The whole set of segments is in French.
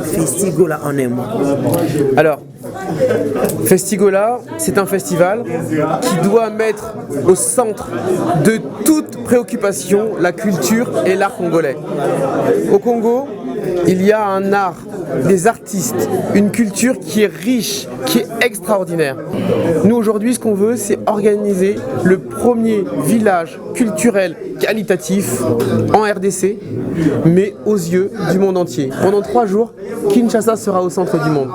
Festigola en un mot. Alors, Festigola, c'est un festival qui doit mettre au centre de toute préoccupation la culture et l'art congolais. Au Congo, il y a un art, des artistes, une culture qui est riche, qui est extraordinaire. Nous aujourd'hui, ce qu'on veut, c'est organiser le premier village culturel qualitatif en RDC, mais aux yeux du monde entier. Pendant 3 jours, Kinshasa sera au centre du monde.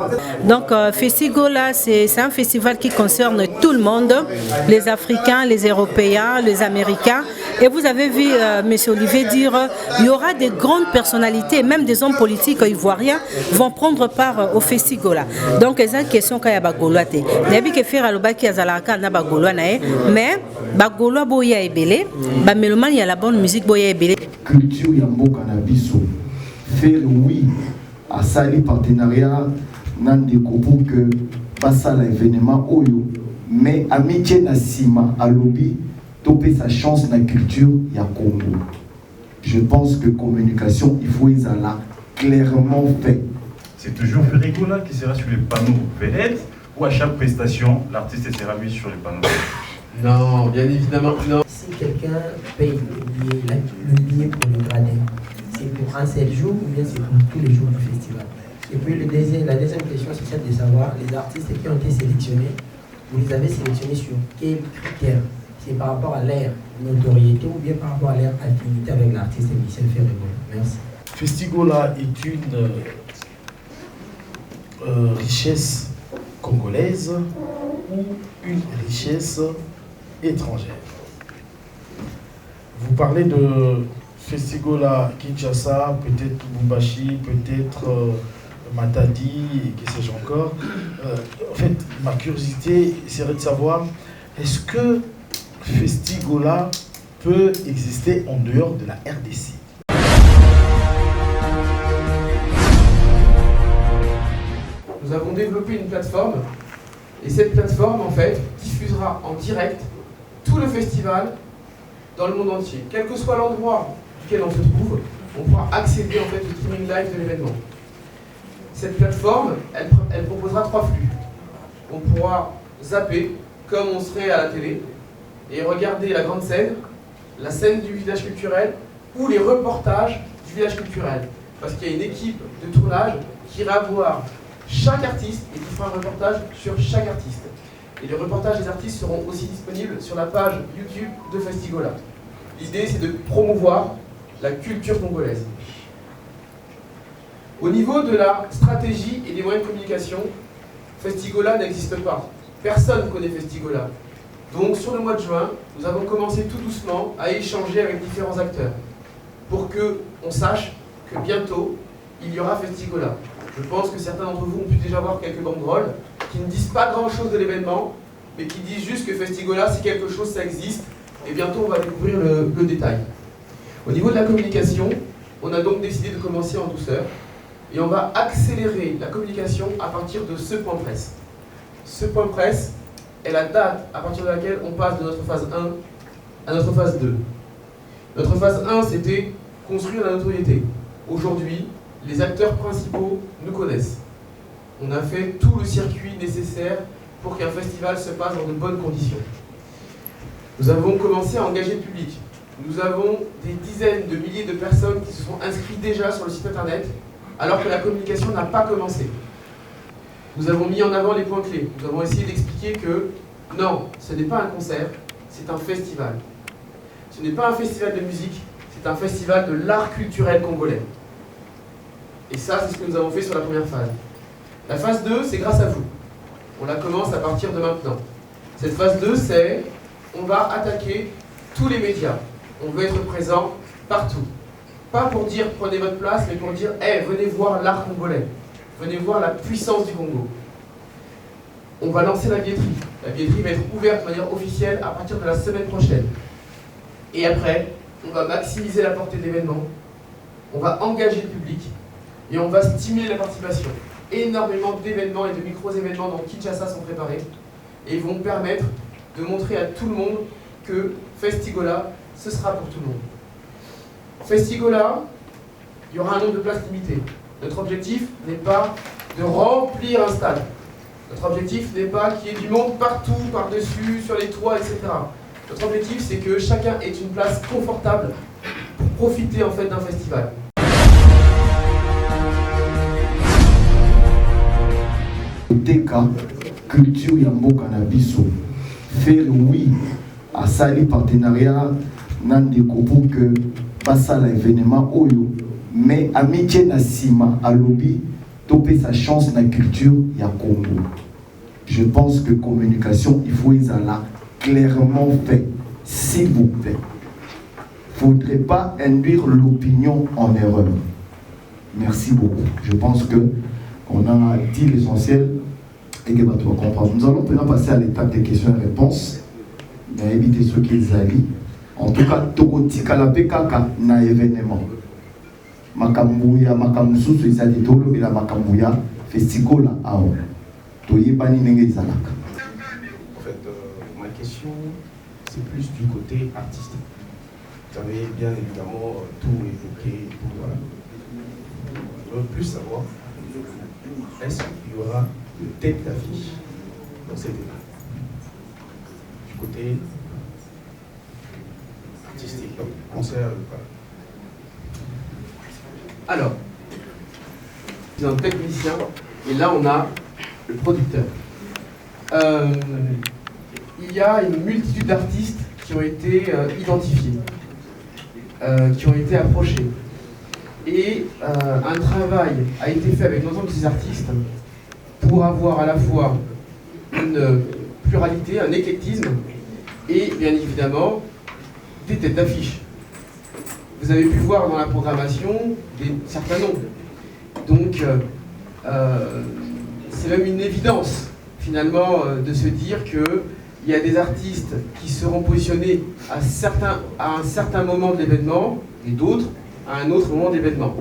Donc Festigola, c'est un festival qui concerne tout le monde, les Africains, les Européens, les Américains. Et vous avez vu M. Olivier dire il y aura des grandes personnalités, même des hommes politiques ivoiriens vont prendre part au Festigola. Donc c'est une question qu'il y a bagoloa te. N'abi que faire aloba qui azalaka na bagoloa nae, mais bagoloa boya ebele, ba meloman il y a la bonne musique boya ebele. Culture ya mboka na biso. Faire oui à sali partenariat nandeko pour que passe à l'événement oyo, mais amitié na sima alobi topé sa chance na culture ya Congo. Je pense que communication il faut y aller clairement fait. C'est toujours Festigola qui sera sur les panneaux vedettes ou à chaque prestation l'artiste sera mis sur les panneaux? Non, bien évidemment non. Si quelqu'un paye le billet pour le gradin, c'est pour un seul jour ou bien c'est pour tous les jours du festival? Et puis la deuxième question, c'est celle de savoir les artistes qui ont été sélectionnés, vous les avez sélectionnés sur quels critères? C'est par rapport à leur notoriété ou bien par rapport à leur affinité avec l'artiste Michel Ferrego? Merci. Festigola est une richesse congolaise ou une richesse étrangère. Vous parlez de Festigola Kinshasa, peut-être Lubumbashi, peut-être Matadi, et que sais-je encore. En fait, ma curiosité serait de savoir, est-ce que Festigola peut exister en dehors de la RDC? Nous avons développé une plateforme et cette plateforme en fait diffusera en direct tout le festival dans le monde entier. Quel que soit l'endroit duquel on se trouve, on pourra accéder en fait au streaming live de l'événement. Cette plateforme, elle proposera 3 flux. On pourra zapper comme on serait à la télé et regarder la grande scène, la scène du village culturel ou les reportages du village culturel. Parce qu'il y a une équipe de tournage qui ira voir chaque artiste et qui fera un reportage sur chaque artiste. Et les reportages des artistes seront aussi disponibles sur la page YouTube de Festigola. L'idée, c'est de promouvoir la culture congolaise. Au niveau de la stratégie et des moyens de communication, Festigola n'existe pas. Personne ne connaît Festigola. Donc sur le mois de juin, nous avons commencé tout doucement à échanger avec différents acteurs pour qu'on sache que bientôt, il y aura Festigola. Je pense que certains d'entre vous ont pu déjà voir quelques banderoles qui ne disent pas grand-chose de l'événement, mais qui disent juste que Festigola, c'est quelque chose, ça existe, et bientôt on va découvrir le détail. Au niveau de la communication, on a donc décidé de commencer en douceur, et on va accélérer la communication à partir de ce point presse. Ce point presse est la date à partir de laquelle on passe de notre phase 1 à notre phase 2. Notre phase 1, c'était construire la notoriété. Aujourd'hui, les acteurs principaux nous connaissent. On a fait tout le circuit nécessaire pour qu'un festival se passe dans de bonnes conditions. Nous avons commencé à engager le public. Nous avons des dizaines de milliers de personnes qui se sont inscrites déjà sur le site internet, alors que la communication n'a pas commencé. Nous avons mis en avant les points clés. Nous avons essayé d'expliquer que non, ce n'est pas un concert, c'est un festival. Ce n'est pas un festival de musique, c'est un festival de l'art culturel congolais. Et ça, c'est ce que nous avons fait sur la première phase. La phase 2, c'est grâce à vous. On la commence à partir de maintenant. Cette phase 2, c'est on va attaquer tous les médias. On veut être présent partout. Pas pour dire prenez votre place, mais pour dire hey, venez voir l'art congolais. Venez voir la puissance du Congo. On va lancer la billetterie. La billetterie va être ouverte de manière officielle à partir de la semaine prochaine. Et après, on va maximiser la portée de l'événement. On va engager le public. Et on va stimuler la participation. Énormément d'événements et de micro-événements dans Kinshasa sont préparés et ils vont permettre de montrer à tout le monde que Festigola, ce sera pour tout le monde. Festigola, il y aura un nombre de places limité. Notre objectif n'est pas de remplir un stade. Notre objectif n'est pas qu'il y ait du monde partout, par-dessus, sur les toits, etc. Notre objectif, c'est que chacun ait une place confortable pour profiter en fait d'un festival. Teka, culture Yambo Cannabiso, faire oui à Sali partenariat, Nandeko pour que passe à l'événement Oyo, mais amitié Nassima à lobby, topé sa chance dans la culture ya Congo. Je pense que communication, il faut y aller clairement fait, s'il vous plaît. Il ne faudrait pas induire l'opinion en erreur. Merci beaucoup. Je pense qu'on a dit l'essentiel et que tu vas comprendre. Nous allons maintenant passer à l'étape des questions et réponses. Mais éviter ceux qui les allient. En tout cas, Togoti Kalapeka na événement. Makambuya, Makamusu, Isadi Tolo, et la Makambuya, Festigola, Ao. Toyebani Nenge Zalaka. En fait, ma question, c'est plus du côté artistique. Vous avez bien évidemment tout évoqué. Voilà. Je veux plus savoir, est-ce qu'il y aura de tête d'affiche dans cet événement? Du côté artistique, donc concert, voilà. Alors, c'est un technicien, et là on a le producteur. Il y a une multitude d'artistes qui ont été identifiés, qui ont été approchés. Et un travail a été fait avec l'ensemble de ces artistes pour avoir à la fois une pluralité, un éclectisme et bien évidemment des têtes d'affiche. Vous avez pu voir dans la programmation certains noms. Donc c'est même une évidence finalement de se dire qu'il y a des artistes qui seront positionnés à un certain moment de l'événement et d'autres à un autre moment d'événement.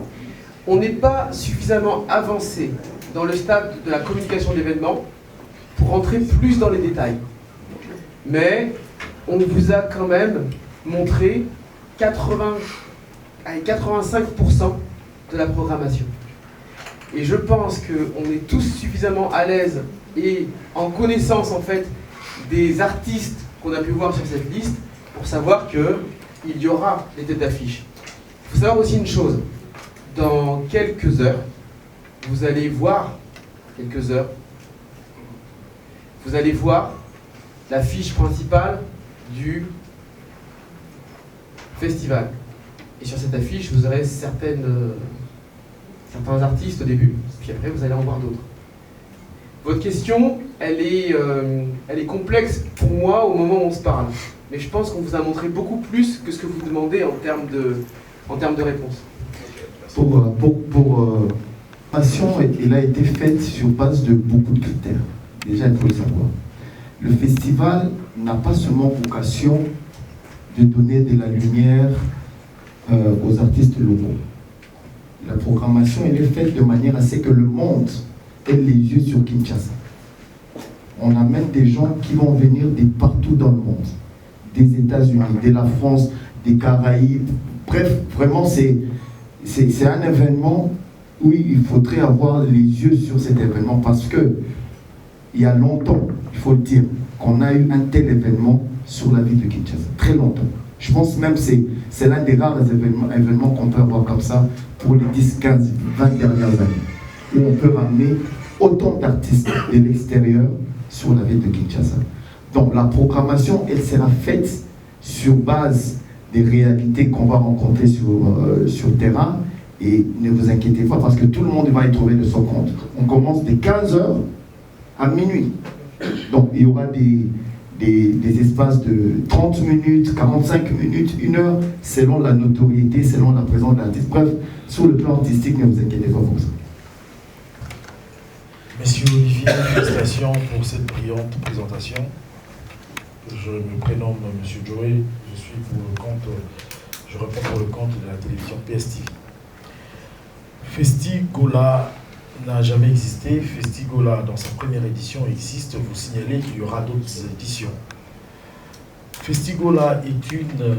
On n'est pas suffisamment avancé dans le stade de la communication de l'événement pour rentrer plus dans les détails. Mais on vous a quand même montré 85% de la programmation. Et je pense qu'on est tous suffisamment à l'aise et en connaissance en fait des artistes qu'on a pu voir sur cette liste pour savoir qu'il y aura des têtes d'affiche. Il faut savoir aussi une chose, dans quelques heures, vous allez voir l'affiche principale du festival. Et sur cette affiche, vous aurez certains artistes au début, puis après vous allez en voir d'autres. Votre question, elle est complexe pour moi au moment où on se parle. Mais je pense qu'on vous a montré beaucoup plus que ce que vous demandez en termes de réponse. Passion, elle a été faite sur base de beaucoup de critères. Déjà, il faut le savoir. Le festival n'a pas seulement vocation de donner de la lumière aux artistes locaux. La programmation, elle est faite de manière à ce que le monde ait les yeux sur Kinshasa. On amène des gens qui vont venir de partout dans le monde. Des États-Unis, de la France, des Caraïbes. Bref, vraiment, c'est un événement où il faudrait avoir les yeux sur cet événement parce que il y a longtemps, il faut le dire, qu'on a eu un tel événement sur la ville de Kinshasa. Très longtemps. Je pense même que c'est l'un des rares événements qu'on peut avoir comme ça pour les 10, 15, 20 dernières années. Où on peut ramener autant d'artistes de l'extérieur sur la ville de Kinshasa. Donc la programmation, elle sera faite sur base des réalités qu'on va rencontrer sur le terrain. Et ne vous inquiétez pas parce que tout le monde va y trouver de son compte. On commence de 15h à minuit. Donc il y aura des espaces de 30 minutes, 45 minutes, 1 heure, selon la notoriété, selon la présence de l'artiste. Bref, sur le plan artistique, ne vous inquiétez pas pour ça. Monsieur Olivier, félicitations pour cette brillante présentation. Je me prénomme Monsieur Joey, je réponds pour le compte de la télévision PSTV. Festigola n'a jamais existé. Festigola, dans sa première édition, existe. Vous signalez qu'il y aura d'autres éditions. Festigola est une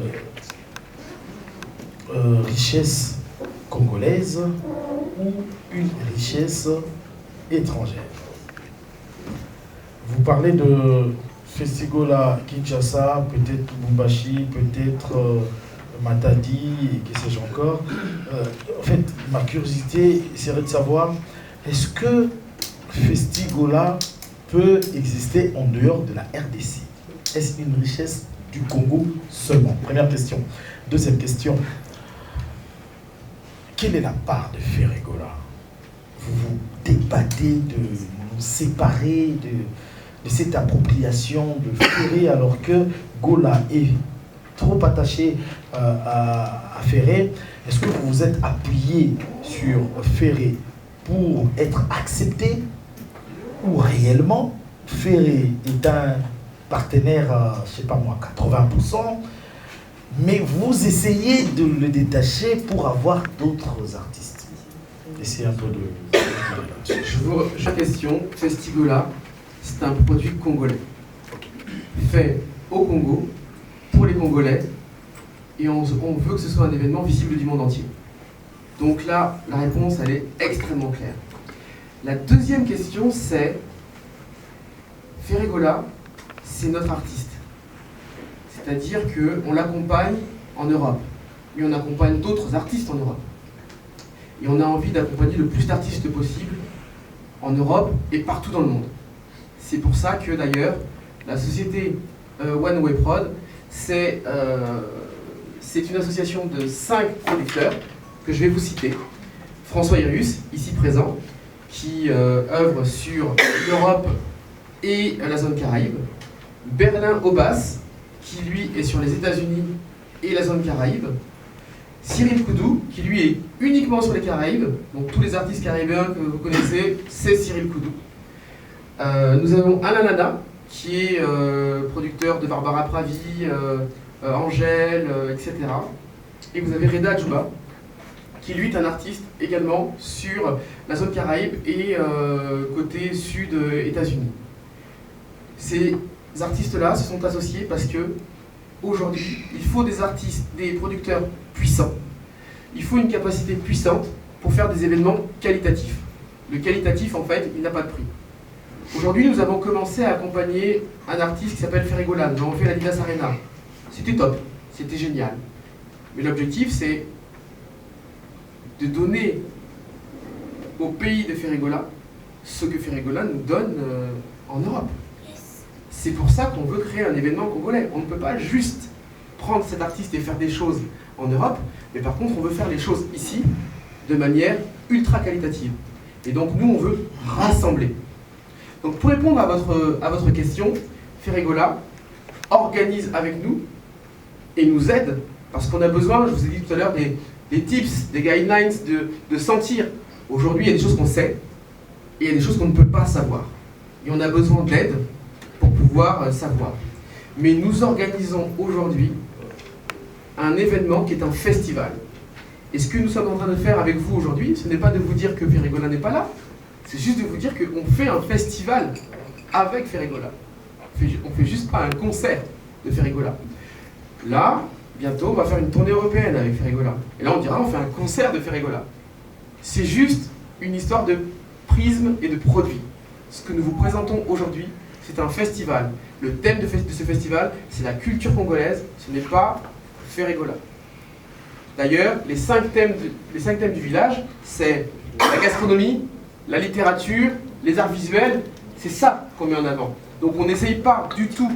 richesse congolaise ou une richesse étrangère. Vous parlez de Festigola Kinshasa, peut-être Lubumbashi, peut-être Matadi, et que sais-je encore. En fait, ma curiosité serait de savoir, est-ce que Festigola peut exister en dehors de la RDC? Est-ce une richesse du Congo seulement? Première question. Deuxième question. Quelle est la part de Ferregola? Vous vous débattez de nous séparer de cette appropriation de Ferré alors que Gola est trop attaché à Ferré. Est-ce que vous vous êtes appuyé sur Ferré pour être accepté ou réellement Ferré est un partenaire, je ne sais pas moi, 80%, mais vous essayez de le détacher pour avoir d'autres artistes? Essayez un peu de... Je question, Festigola, c'est un produit congolais, fait au Congo, pour les Congolais, et on veut que ce soit un événement visible du monde entier. Donc là, la réponse, elle est extrêmement claire. La deuxième question, c'est Ferregola, c'est notre artiste. C'est-à-dire qu'on l'accompagne en Europe, mais on accompagne d'autres artistes en Europe. Et on a envie d'accompagner le plus d'artistes possible en Europe et partout dans le monde. C'est pour ça que d'ailleurs, la société One Way Prod, c'est une association de 5 producteurs que je vais vous citer. François Hirus, ici présent, qui œuvre sur l'Europe et la zone Caraïbe. Berlin Aubas, qui lui est sur les États-Unis et la zone Caraïbe. Cyril Koudou, qui lui est uniquement sur les Caraïbes. Donc tous les artistes caribéens que vous connaissez, c'est Cyril Koudou. Nous avons Alain Nana, qui est producteur de Barbara Pravi, Angèle, etc. Et vous avez Reda Djouba, qui lui est un artiste également sur la zone Caraïbe et côté sud États-Unis. Ces artistes-là se sont associés parce que aujourd'hui, il faut des artistes, des producteurs puissants. Il faut une capacité puissante pour faire des événements qualitatifs. Le qualitatif, en fait, il n'a pas de prix. Aujourd'hui, nous avons commencé à accompagner un artiste qui s'appelle Ferregola. Nous avons fait la Didas Arena. C'était top, c'était génial. Mais l'objectif, c'est de donner au pays de Ferregola ce que Ferregola nous donne en Europe. C'est pour ça qu'on veut créer un événement congolais. On ne peut pas juste prendre cet artiste et faire des choses en Europe, mais par contre, on veut faire les choses ici de manière ultra qualitative. Et donc, nous, on veut rassembler. Donc, pour répondre à votre question, Ferregola organise avec nous et nous aide, parce qu'on a besoin, je vous ai dit tout à l'heure, des tips, des guidelines, de sentir. Aujourd'hui, il y a des choses qu'on sait, et il y a des choses qu'on ne peut pas savoir. Et on a besoin d'aide pour pouvoir savoir. Mais nous organisons aujourd'hui un événement qui est un festival. Et ce que nous sommes en train de faire avec vous aujourd'hui, ce n'est pas de vous dire que Ferregola n'est pas là, c'est juste de vous dire qu'on fait un festival avec Ferregola. On fait juste pas un concert de Ferregola. Là, bientôt, on va faire une tournée européenne avec Ferregola. Et là, on dira, on fait un concert de Ferregola. C'est juste une histoire de prisme et de produit. Ce que nous vous présentons aujourd'hui, c'est un festival. Le thème de ce festival, c'est la culture congolaise, ce n'est pas Ferregola. D'ailleurs, les 5 thèmes du village, c'est la gastronomie, la littérature, les arts visuels, c'est ça qu'on met en avant. Donc on n'essaye pas du tout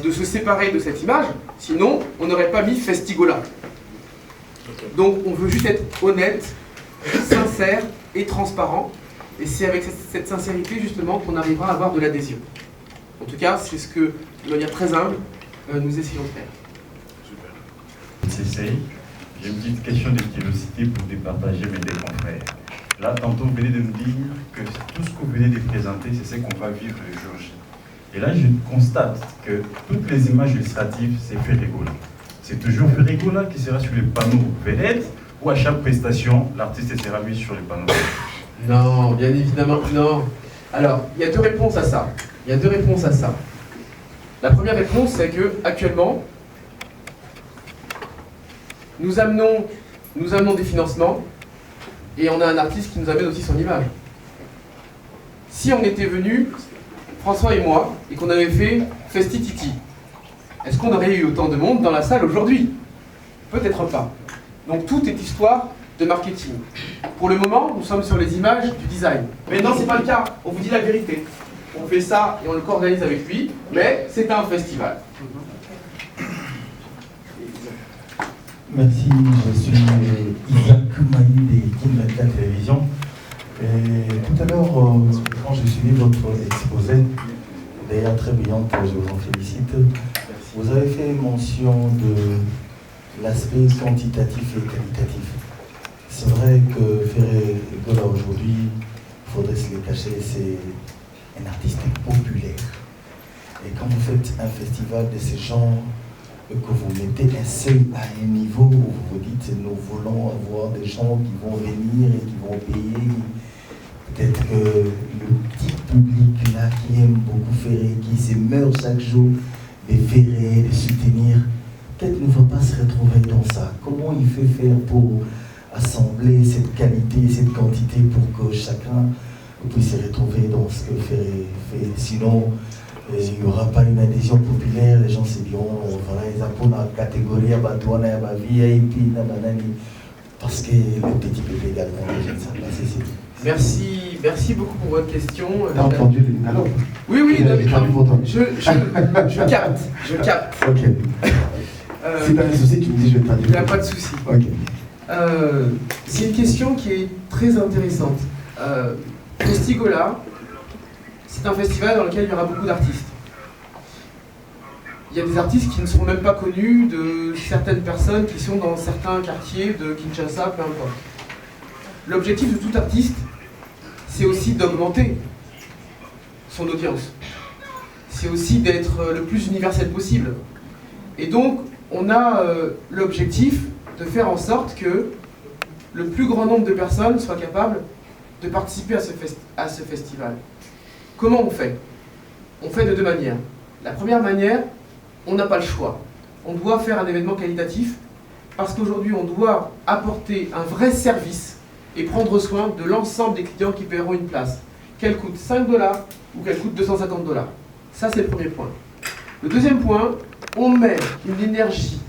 de se séparer de cette image, sinon on n'aurait pas mis Festigola. Donc on veut juste être honnête, sincère et transparent, et c'est avec cette sincérité justement qu'on arrivera à avoir de l'adhésion. En tout cas, c'est ce que, de manière très humble, nous essayons de faire. Super. J'ai une petite question de curiosité pour départager mes deux confrères. Là, tantôt, vous venez de me dire que tout ce que vous venez de présenter, c'est ce qu'on va vivre le jour J. Et là, je constate que toutes les images illustratives, c'est Ferregola. C'est toujours Ferregola qui sera sur les panneaux vedettes, ou à chaque prestation, l'artiste sera mis sur les panneaux vedettes? Non, bien évidemment, non. Alors, il y a deux réponses à ça. La première réponse, c'est que actuellement, nous amenons des financements Et on a un artiste qui nous amène aussi son image. Si on était venu, François et moi, et qu'on avait fait Festi-Titi, est-ce qu'on aurait eu autant de monde dans la salle aujourd'hui? Peut-être pas. Donc tout est histoire de marketing. Pour le moment, nous sommes sur les images du design. Maintenant, c'est pas le cas. On vous dit la vérité. On fait ça et on le co-organise avec lui, mais c'est un festival. Merci, je suis Isaac Koumaï des Kinmata Télévision. Et tout à l'heure, quand j'ai suivi votre exposé, d'ailleurs très brillante, je vous en félicite, vous avez fait mention de l'aspect quantitatif et qualitatif. C'est vrai que Fességola aujourd'hui, il faudrait se le cacher, c'est un artiste populaire. Et quand vous faites un festival de ce genre, que vous mettez un seuil à un niveau où vous vous dites nous voulons avoir des gens qui vont venir et qui vont payer. Peut-être que le petit public là qui aime beaucoup Ferré, qui se meurt chaque jour de Ferré, de soutenir, peut-être ne va pas se retrouver dans ça. Comment il fait faire pour assembler cette qualité, cette quantité pour que chacun puisse se retrouver dans ce que Ferré fait? Sinon, il n'y aura pas une adhésion populaire, les gens se diront, voilà, ils ont la catégorie à Batouana, à VIP, parce que le petit bébé également, je ne sais pas si c'est. Merci beaucoup pour votre question. T'as entendu alors? Oui, oui, je capte. Ok. Si t'as un souci, tu me dis, je vais te traduire. Il n'y a pas de souci. Ok. C'est une question qui est très intéressante. Fességola, c'est un festival dans lequel il y aura beaucoup d'artistes. Il y a des artistes qui ne seront même pas connus de certaines personnes qui sont dans certains quartiers de Kinshasa, peu importe. L'objectif de tout artiste, c'est aussi d'augmenter son audience. C'est aussi d'être le plus universel possible. Et donc, on a l'objectif de faire en sorte que le plus grand nombre de personnes soient capables de participer à ce festival. Comment on fait? On fait de deux manières. La première manière, on n'a pas le choix. On doit faire un événement qualitatif parce qu'aujourd'hui, on doit apporter un vrai service et prendre soin de l'ensemble des clients qui paieront une place. Qu'elle coûte 5 $ ou qu'elle coûte 250 $. Ça, c'est le premier point. Le deuxième point, on met une énergie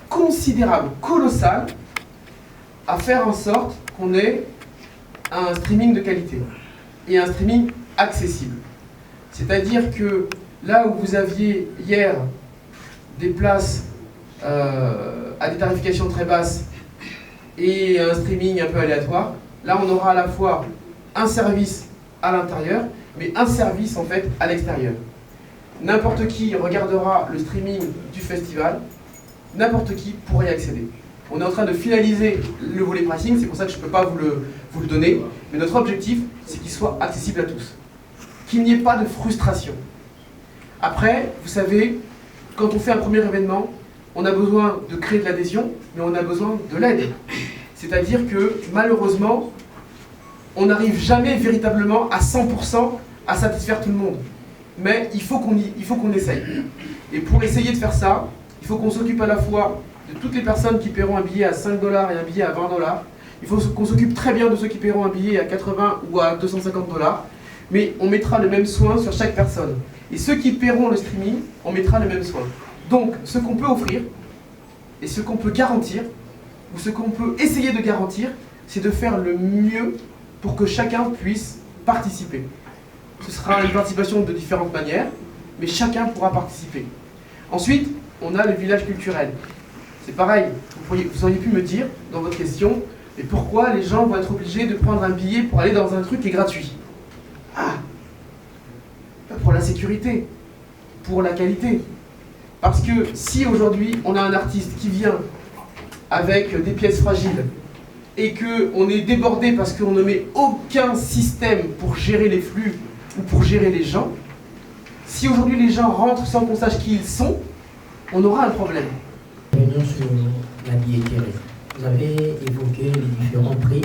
considérable, colossale, à faire en sorte qu'on ait un streaming de qualité et un streaming accessible. C'est-à-dire que là où vous aviez hier des places à des tarifications très basses et un streaming un peu aléatoire, là on aura à la fois un service à l'intérieur, mais un service en fait à l'extérieur. N'importe qui regardera le streaming du festival, n'importe qui pourra y accéder. On est en train de finaliser le volet pricing, c'est pour ça que je ne peux pas vous le donner, mais notre objectif, c'est qu'il soit accessible à tous. Qu'il n'y ait pas de frustration. Après, vous savez, quand on fait un premier événement, on a besoin de créer de l'adhésion, mais on a besoin de l'aide. C'est-à-dire que, malheureusement, on n'arrive jamais véritablement à 100% à satisfaire tout le monde. Mais il faut qu'on essaye. Et pour essayer de faire ça, il faut qu'on s'occupe à la fois de toutes les personnes qui paieront un billet à 5 $ et un billet à 20 $. Il faut qu'on s'occupe très bien de ceux qui paieront un billet à 80 ou à 250 $. Mais on mettra le même soin sur chaque personne. Et ceux qui paieront le streaming, on mettra le même soin. Donc, ce qu'on peut offrir, et ce qu'on peut garantir, ou ce qu'on peut essayer de garantir, c'est de faire le mieux pour que chacun puisse participer. Ce sera une participation de différentes manières, mais chacun pourra participer. Ensuite, on a le village culturel. C'est pareil, vous auriez pu me dire, dans votre question, mais pourquoi les gens vont être obligés de prendre un billet pour aller dans un truc qui est gratuit? Ah, pour la sécurité, pour la qualité. Parce que si aujourd'hui on a un artiste qui vient avec des pièces fragiles et qu'on est débordé parce qu'on ne met aucun système pour gérer les flux ou pour gérer les gens, si aujourd'hui les gens rentrent sans qu'on sache qui ils sont, on aura un problème. Revenons sur la billetterie. Vous avez évoqué les différents prix,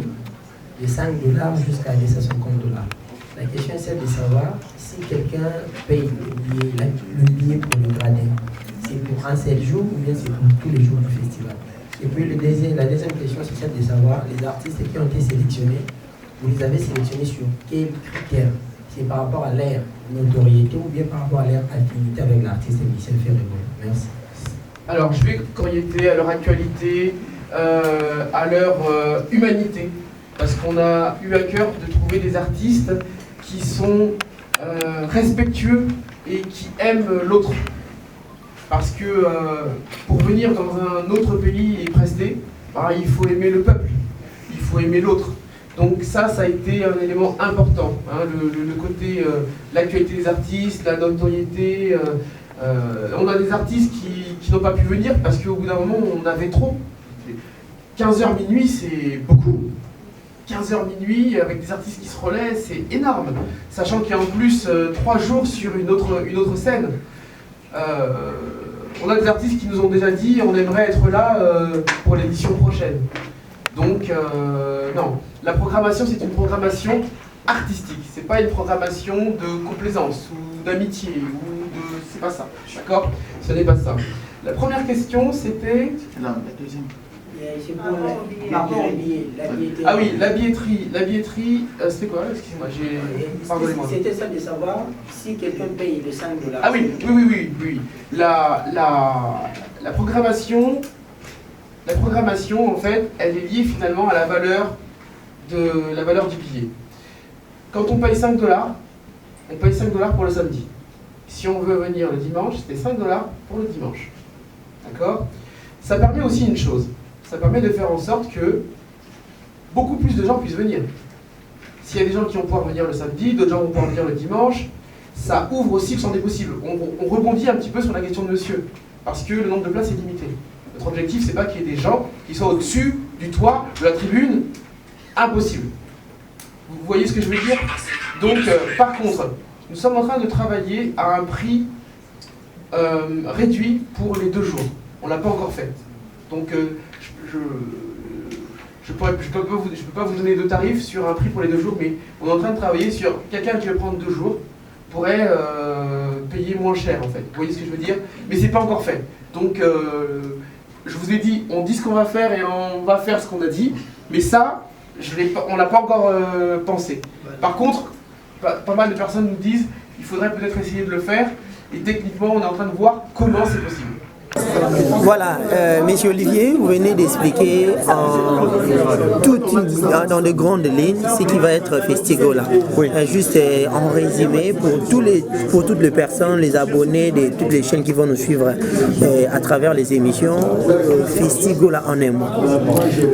de 5 $ jusqu'à 250 $. La question est celle de savoir si quelqu'un paye le billet pour le gradin, c'est pour un seul jour ou bien c'est pour tous les jours du festival. Et puis la deuxième question, c'est celle de savoir les artistes qui ont été sélectionnés, vous les avez sélectionnés sur quels critères? C'est par rapport à leur notoriété ou bien par rapport à leur affinité avec l'artiste Michel Ferregola? Merci. Alors, je vais orienter à leur actualité, à leur humanité, parce qu'on a eu à cœur de trouver des artistes qui sont respectueux et qui aiment l'autre. Parce que pour venir dans un autre pays et prester, il faut aimer le peuple, il faut aimer l'autre. Donc ça a été un élément important, hein, le côté, l'actualité des artistes, la notoriété. On a des artistes qui n'ont pas pu venir parce qu'au bout d'un moment, on avait trop. 15h minuit, c'est beaucoup. 15h minuit, avec des artistes qui se relaient, c'est énorme. Sachant qu'il y a en plus 3 jours sur une autre scène. On a des artistes qui nous ont déjà dit on aimerait être là pour l'édition prochaine. Donc, non. La programmation, c'est une programmation artistique. C'est pas une programmation de complaisance ou d'amitié ou de... C'est pas ça. D'accord? Ce n'est pas ça. La première question, c'était... Non, la deuxième. C'est pour la billetterie. Ah oui, la billetterie. La billetterie, c'était quoi? Excusez-moi, pardonnez-moi. C'était ça de savoir si quelqu'un paye les $5. Ah oui. La programmation, en fait, elle est liée finalement à la valeur du billet. Quand on paye $5, on paye $5 pour le samedi. Si on veut venir le dimanche, c'est $5 pour le dimanche. D'accord? Ça permet aussi une chose. Ça permet de faire en sorte que beaucoup plus de gens puissent venir. S'il y a des gens qui vont pouvoir venir le samedi, d'autres gens vont pouvoir venir le dimanche, ça ouvre aussi le champ des possibles. On rebondit un petit peu sur la question de monsieur, parce que le nombre de places est limité. Notre objectif, c'est pas qu'il y ait des gens qui soient au-dessus du toit, de la tribune. Impossible. Vous voyez ce que je veux dire? Donc, par contre, nous sommes en train de travailler à un prix réduit pour les 2 jours. On ne l'a pas encore fait. Donc, je peux pas vous donner de tarifs sur un prix pour les 2 jours, mais on est en train de travailler sur quelqu'un qui veut prendre 2 jours pourrait payer moins cher en fait. Vous voyez ce que je veux dire? Mais c'est pas encore fait. Donc je vous ai dit, on dit ce qu'on va faire et on va faire ce qu'on a dit, mais ça, on l'a pas encore pensé. Par contre, pas mal de personnes nous disent, il faudrait peut-être essayer de le faire, et techniquement, on est en train de voir comment c'est possible. Voilà, Monsieur Olivier, vous venez d'expliquer dans de grandes lignes ce qui va être Festigola. Oui. Juste en résumé, pour toutes les personnes, les abonnés de toutes les chaînes qui vont nous suivre à travers les émissions, Festigola en un mot.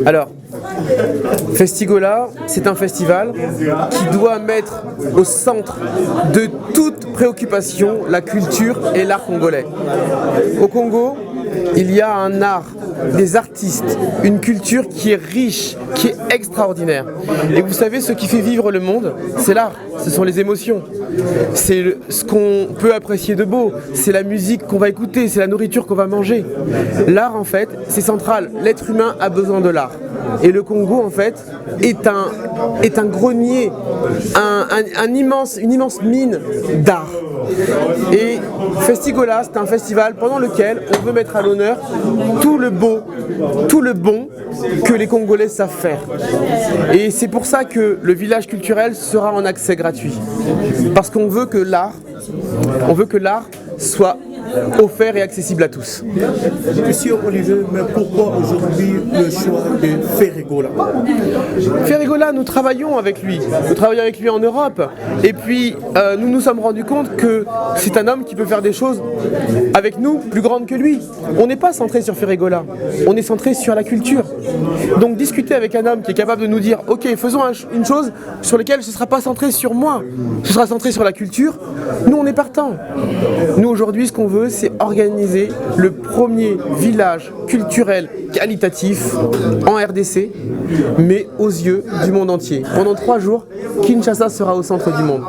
Alors, Festigola, c'est un festival qui doit mettre au centre de toute préoccupation la culture et l'art congolais. Au Congo, il y a un art, des artistes, une culture qui est riche, qui est extraordinaire. Et vous savez, ce qui fait vivre le monde, c'est l'art, ce sont les émotions. C'est ce qu'on peut apprécier de beau, c'est la musique qu'on va écouter, c'est la nourriture qu'on va manger. L'art, en fait, c'est central. L'être humain a besoin de l'art. Et le Congo, en fait, est un grenier, une immense mine d'art. Et Festigola, c'est un festival pendant lequel on veut mettre à l'honneur tout le beau, tout le bon que les Congolais savent faire. Et c'est pour ça que le village culturel sera en accès gratuit. Parce qu'on veut que l'art soit offert et accessible à tous. Monsieur Olivier, mais pourquoi aujourd'hui le choix de Ferregola? Ferregola, nous travaillons avec lui. Nous travaillons avec lui en Europe. Et puis, nous nous sommes rendus compte que c'est un homme qui peut faire des choses avec nous plus grandes que lui. On n'est pas centré sur Ferregola. On est centré sur la culture. Donc, discuter avec un homme qui est capable de nous dire « Ok, faisons une chose sur laquelle ce ne sera pas centré sur moi. Ce sera centré sur la culture. » Nous, on est partant. Nous, aujourd'hui, ce qu'on veut, c'est organiser le premier village culturel qualitatif en RDC, mais aux yeux du monde entier. Pendant 3 jours, Kinshasa sera au centre du monde.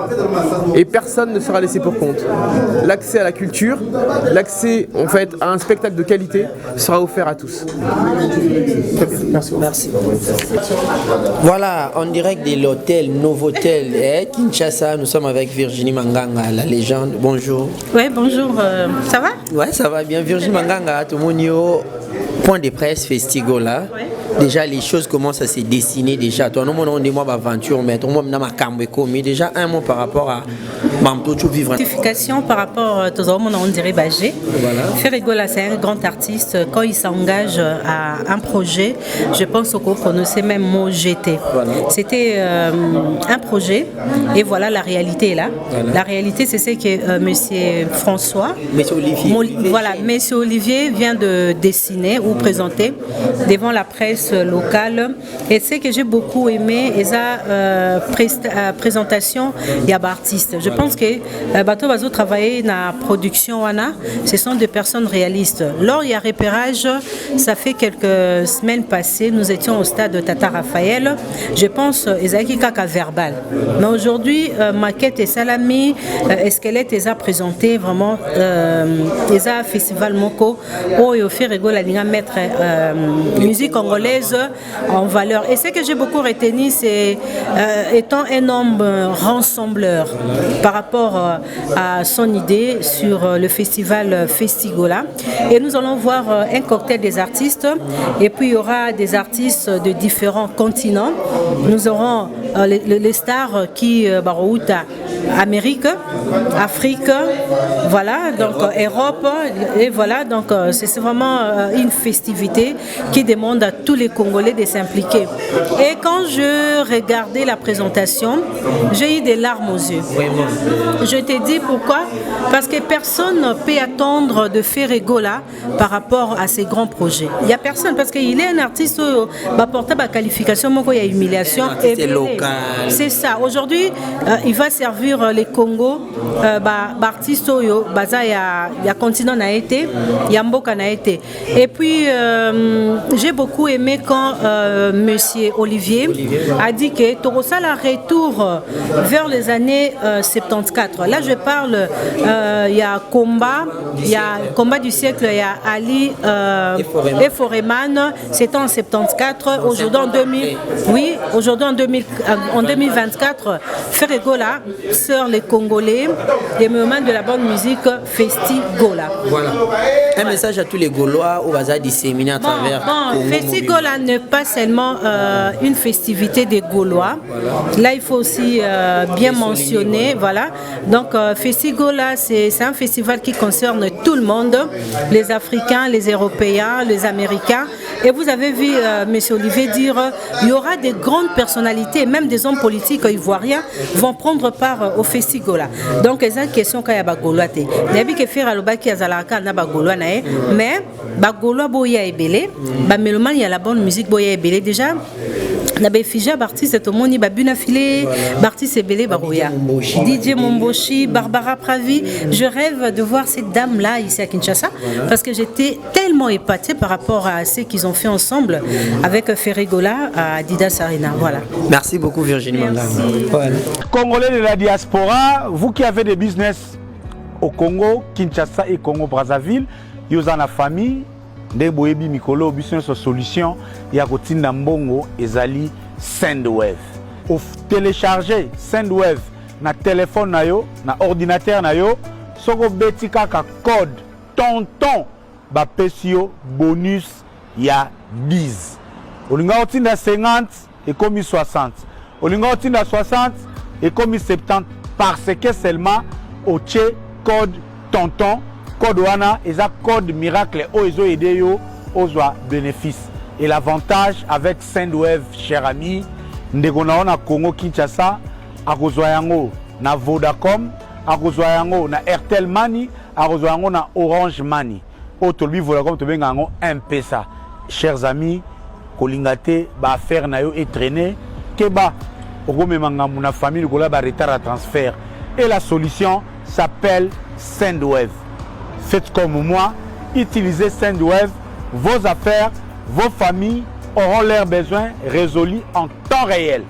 Et personne ne sera laissé pour compte. L'accès à la culture, l'accès en fait à un spectacle de qualité sera offert à tous. Merci. Voilà, en direct de l'hôtel Novotel Kinshasa, nous sommes avec Virginie Manganga, la légende. Bonjour. Oui, bonjour. Ça va? Ouais, ça va bien. Virginie Manganga, tout le monde point de presse Festigola, déjà les choses commencent à se dessiner déjà. Toi, nous, on dit moi aventure, mais tout le monde mais déjà un mot par rapport à Mamtocho vivre. Notification par rapport à tout le monde, on dirait Bagé. Voilà. Ferregola, c'est un grand artiste. Quand il s'engage à un projet, je pense qu'on prononçait même mot GT. Voilà. C'était un projet et voilà la réalité est là. Voilà. La réalité, c'est ce que Monsieur François, Monsieur Olivier, Monsieur Olivier vient de dessiner ou présenter devant la presse locale. Et ce que j'ai beaucoup aimé, c'est la présentation il y a artistes. Je pense que Bato Bazo travailler dans la production, ce sont des personnes réalistes. Lors il y a repérage, ça fait quelques semaines passées, nous étions au stade de Tata Raphaël. Je pense Ezaki Kaka verbal. Mais aujourd'hui, maquette et salami, squelette les a présenté vraiment. Les a festival Moko où il fait rigoler la mettre musique congolaise en valeur. Et ce que j'ai beaucoup retenu, c'est étant un homme rassembleur par rapport à son idée sur le festival Festigola. Et nous allons voir un cocktail des artistes et puis il y aura des artistes de différents continents. Nous aurons les stars qui baroutent Amérique, Afrique, voilà, donc Europe, et voilà, donc c'est vraiment une festivité qui demande à tous les Congolais de s'impliquer. Et quand je regardais la présentation, j'ai eu des larmes aux yeux. Je te dis pourquoi? Parce que personne ne peut attendre de Ferregola par rapport à ces grands projets. Il n'y a personne, parce qu'il est un artiste qui porte la qualification, il y a humiliation. C'est local. C'est ça. Aujourd'hui, il va servir les Congo, artistes, il y a continent na été, il y a Mboka na été. Et puis, j'ai beaucoup aimé quand Monsieur Olivier a dit que Torosa la retour vers les années 74. Là, je parle, il y a combat du siècle, il y a Ali et Foreman, c'était en 74. Aujourd'hui, en 2024, Ferregola sort les Congolais des moments de la bonne musique Festigola. Voilà. Un message à tous les Gaulois au hasard disséminé à travers. Festigola n'est pas seulement une festivité des Gaulois. Voilà. Là, il faut aussi bien mentionner. Voilà. Donc, Festigola, c'est un festival qui concerne tout le monde, les Africains, les Européens, les Américains. Et vous avez vu M. Olivier dire il y aura des grandes personnalités, même des hommes politiques ivoiriens vont prendre part au Festigola. Donc, c'est une question qu'il y a Bagolois. Il y a que faire à l'obaki à Zalaka, na Bagolois, mais Bagolois boya ebele, Bameloman il y a la bonne musique boya ebele déjà. Na Befija artiste tout le monde babuna filé, artiste ebele baroya. DJ Momboshi, Barbara Pravi, je rêve de voir ces dames là ici à Kinshasa parce que j'étais tellement épatée par rapport à ce qu'ils ont fait ensemble avec Ferregola à Adidas Arena. Voilà. Merci beaucoup Virginie Mandam. Voilà. Congolais de la diaspora, vous qui avez des business au Congo, Kinshasa et Congo-Brazzaville, vous avez une famille, des boyebi mikolo, business solution, ya kotinda mbongo ezali Sendwave. Ou télécharger Sendwave na téléphone na yo, na ordinateur na yo, soko beti kaka code tonton ba pesio bonus ya 10. Olinga otinda 50 et comme 60. Olinga otinda 60 et comme 70 parce que seulement au tché code tonton code wana et ça code miracle ozo aider yo ozwa bénéfice. Et l'avantage avec Sendwave, cher ami, ndeko na ona Congo Kinshasa akozwa yango na Vodacom, akozwa yango na Airtel Money, akozwa yango na Orange Money. Otolbi Vodacom to benga yango M-Pesa. Chers amis, kolingate ba affaire na yo et traîner keba okomemanga na famille kola ba retard à transfert. Et la solution s'appelle Sendwave. Faites comme moi, utilisez Sendwave, vos affaires, vos familles auront leurs besoins résolus en temps réel.